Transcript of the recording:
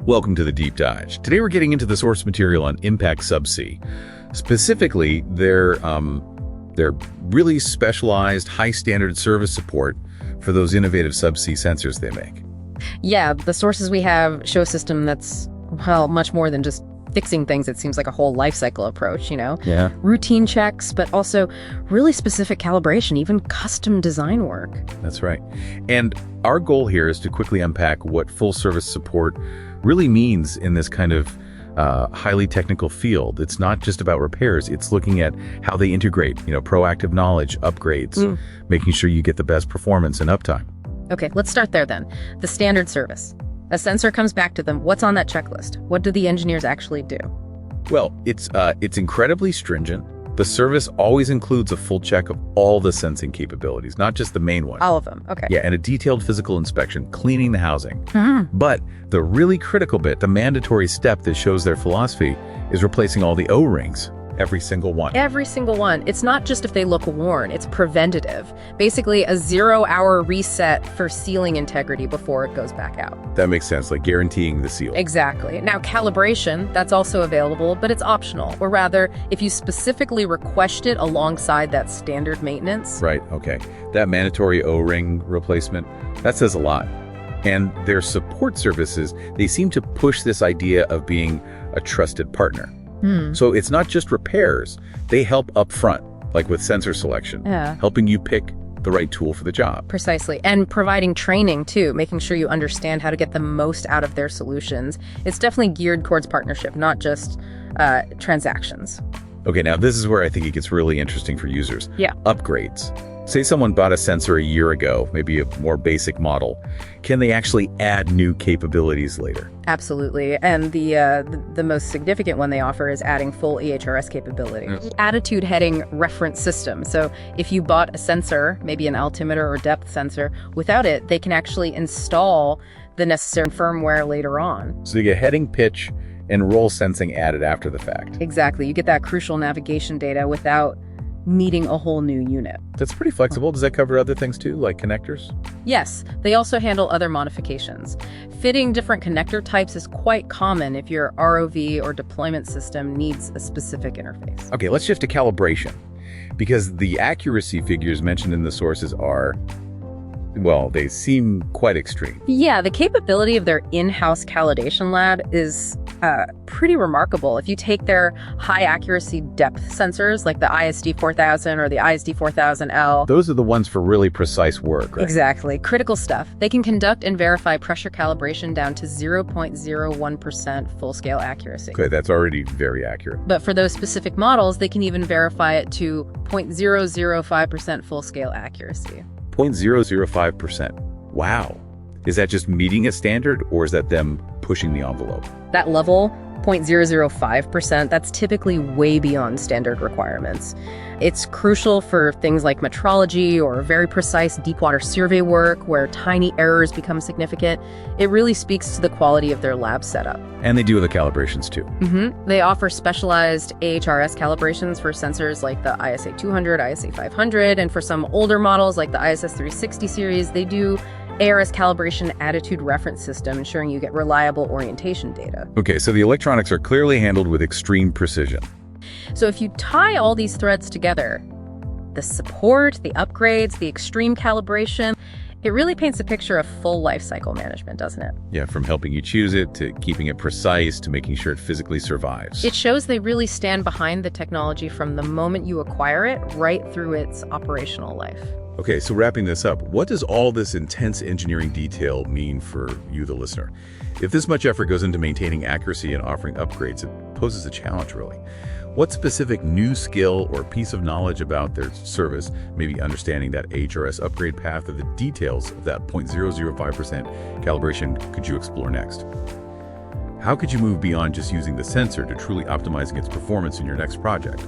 Welcome to the Deep Dive. Today we're getting into the source material on Impact Subsea. Specifically, their really specialized, high-standard service support for those innovative subsea sensors they make. Yeah, the sources we have show a system that's, well, much more than just fixing things. It seems like a whole life cycle approach, Yeah. Routine checks, but also really specific calibration, even custom design work. That's right. And our goal here is to quickly unpack what full service support really means in this kind of highly technical field. It's not just about repairs. It's looking at how they integrate, proactive knowledge, upgrades, making sure you get the best performance and uptime. Okay, let's start there then. The standard service. A sensor comes back to them. What's on that checklist? What do the engineers actually do? Well, it's incredibly stringent. The service always includes a full check of all the sensing capabilities, not just the main one. All of them, okay. Yeah, and a detailed physical inspection, cleaning the housing. But the really critical bit, the mandatory step that shows their philosophy, is replacing all the O-rings. Every single one. Every single one. It's not just if they look worn, it's preventative. Basically, a 0-hour reset for sealing integrity before it goes back out. That makes sense, like guaranteeing the seal. Exactly. Now, calibration, that's also available, but it's optional. Or rather, if you specifically request it alongside that standard maintenance. Right, okay. That mandatory O-ring replacement, that says a lot. And their support services, they seem to push this idea of being a trusted partner. So it's not just repairs. They help up front, like with sensor selection, helping you pick the right tool for the job. Precisely. And providing training, too, making sure you understand how to get the most out of their solutions. It's definitely geared towards partnership, not just transactions. Okay, now this is where I think it gets really interesting for users. Yeah. Upgrades. Say someone bought a sensor a year ago, maybe a more basic model. Can they actually add new capabilities later? Absolutely. And the most significant one they offer is adding full AHRS capability. Attitude heading reference system. So if you bought a sensor, maybe an altimeter or depth sensor, without it, they can actually install the necessary firmware later on. So you get heading, pitch, and roll sensing added after the fact. Exactly. You get that crucial navigation data without needing a whole new unit. That's pretty flexible. Does that cover other things too, like connectors? Yes, they also handle other modifications. Fitting different connector types is quite common if your ROV or deployment system needs a specific interface. Okay, let's shift to calibration, because the accuracy figures mentioned in the sources are, well, they seem quite extreme. Yeah, the capability of their in-house calibration lab is pretty remarkable. If you take their high-accuracy depth sensors, like the ISD 4000 or the ISD 4000L. Those are the ones for really precise work, right? Exactly. Critical stuff. They can conduct and verify pressure calibration down to 0.01% full-scale accuracy. Okay, that's already very accurate. But for those specific models, they can even verify it to 0.005% full-scale accuracy. 0.005%. Wow. Is that just meeting a standard, or is that them pushing the envelope? That level, 0.005%, that's typically way beyond standard requirements. It's crucial for things like metrology or very precise deep water survey work where tiny errors become significant. It really speaks to the quality of their lab setup. And they do other calibrations too. They offer specialized AHRS calibrations for sensors like the ISA 200, ISA 500, and for some older models like the ISS 360 series, they do AHRS calibration attitude reference system, ensuring you get reliable orientation data. Okay, so the electronics are clearly handled with extreme precision. So if you tie all these threads together, the support, the upgrades, the extreme calibration, it really paints a picture of full life cycle management, doesn't it? Yeah, from helping you choose it, to keeping it precise, to making sure it physically survives. It shows they really stand behind the technology from the moment you acquire it right through its operational life. Okay, so wrapping this up, what does all this intense engineering detail mean for you, the listener? If this much effort goes into maintaining accuracy and offering upgrades, it poses a challenge, really. What specific new skill or piece of knowledge about their service, maybe understanding that AHRS upgrade path or the details of that 0.005% calibration, could you explore next? How could you move beyond just using the sensor to truly optimizing its performance in your next project?